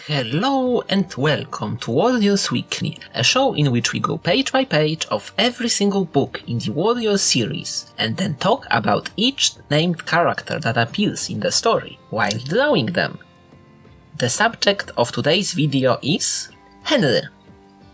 Hello and welcome to Warriors Weekly, a show in which we go page by page of every single book in the Warriors series, and then talk about each named character that appears in the story, while drawing them. The subject of today's video is Henry.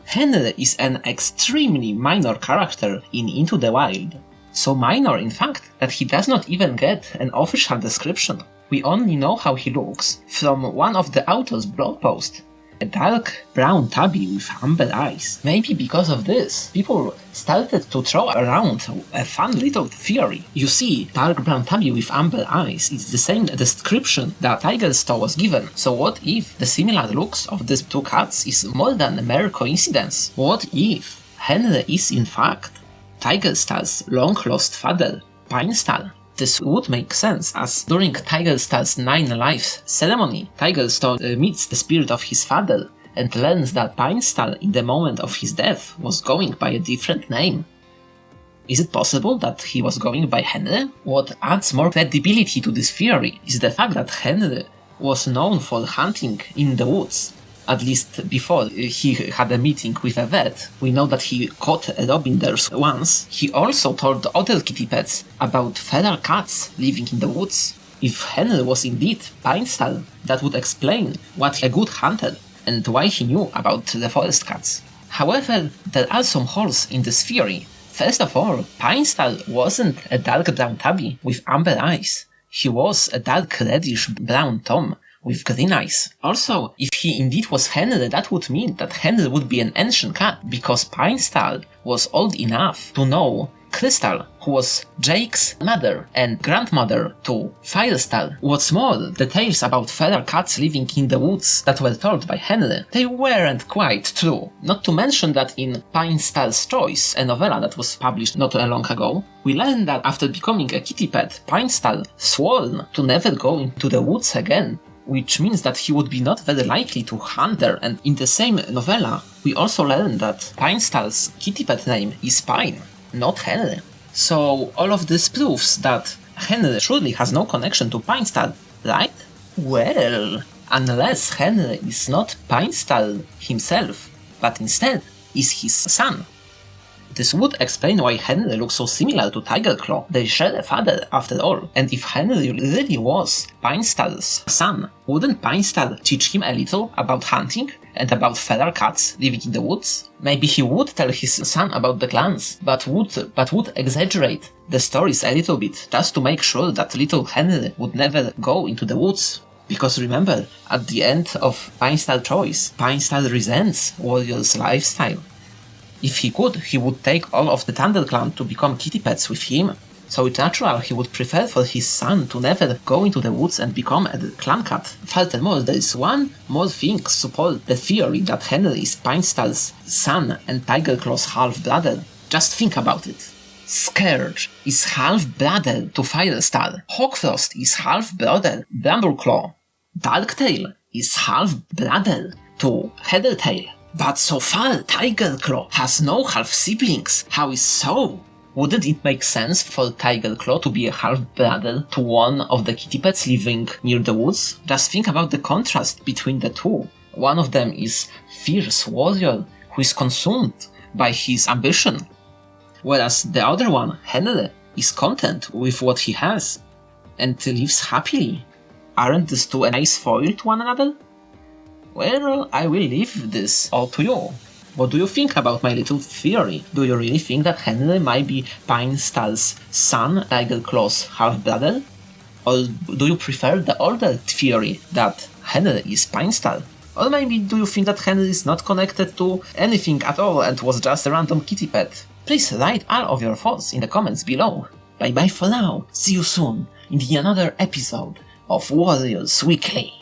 Henry is an extremely minor character in Into the Wild. So minor in fact that he does not even get an official description. We only know how he looks from one of the author's blog posts. A dark brown tabby with amber eyes. Maybe because of this, people started to throw around a fun little theory. You see, dark brown tabby with amber eyes is the same description that Tigerstar was given. So what if the similar looks of these two cats is more than a mere coincidence? What if Henry is in fact Tigerstar's long-lost father, Pinestar? This would make sense, as during Tigerstar's 9 Lives ceremony, Tigerstar meets the spirit of his father and learns that Pinestar, in the moment of his death, was going by a different name. Is it possible that he was going by Henry? What adds more credibility to this theory is the fact that Henry was known for hunting in the woods. At least before he had a meeting with a vet. We know that he caught a robin there once. He also told other kitty pets about feral cats living in the woods. If Henry was indeed Pinestar, that would explain what a good hunter and why he knew about the forest cats. However, there are some holes in this theory. First of all, Pinestar wasn't a dark brown tabby with amber eyes. He was a dark reddish brown tom with green eyes. Also, if he indeed was Henry, that would mean that Henry would be an ancient cat, because Pinestar was old enough to know Crystal, who was Jake's mother and grandmother to Firestar. What's more, the tales about feral cats living in the woods that were told by Henry, they weren't quite true. Not to mention that in Pinestar's Choice, a novella that was published not long ago, we learn that after becoming a kitty pet, Pinestar swore to never go into the woods again, which means that he would be not very likely to hunt there, and in the same novella, we also learn that Pinestar's kitty pet name is Pine, not Henry. So all of this proves that Henry surely has no connection to Pinestar, right? Well, unless Henry is not Pinestar himself, but instead is his son. This would explain why Henry looks so similar to Tigerclaw. They share a father after all. And if Henry really was Pinestar's son, wouldn't Pinestar teach him a little about hunting and about feral cats living in the woods? Maybe he would tell his son about the clans, but would exaggerate the stories a little bit, just to make sure that little Henry would never go into the woods. Because remember, at the end of Pinestar's Choice, Pinestar resents Warrior's lifestyle. If he could, he would take all of the Thunder Clan to become kitty pets with him, so it's natural he would prefer for his son to never go into the woods and become a clan cat. Furthermore, there is one more thing to support the theory that Henry is Pinestar's son and Tigerclaw's half-brother. Just think about it. Scourge is half-brother to Firestar. Hawkfrost is half-brother Brambleclaw. Darktail is half-brother to Heathertail. But so far, Tigerclaw has no half-siblings. How is so? Wouldn't it make sense for Tigerclaw to be a half-brother to one of the kitty pets living near the woods? Just think about the contrast between the two. One of them is fierce warrior who is consumed by his ambition, whereas the other one, Henry, is content with what he has and lives happily. Aren't these two a nice foil to one another? Well, I will leave this all to you. What do you think about my little theory? Do you really think that Henry might be Pinestar's son, Tigerclaw's half-brother? Or do you prefer the older theory that Henry is Pinestar? Or maybe do you think that Henry is not connected to anything at all and was just a random kitty pet? Please write all of your thoughts in the comments below. Bye bye for now, see you soon in another episode of Warriors Weekly.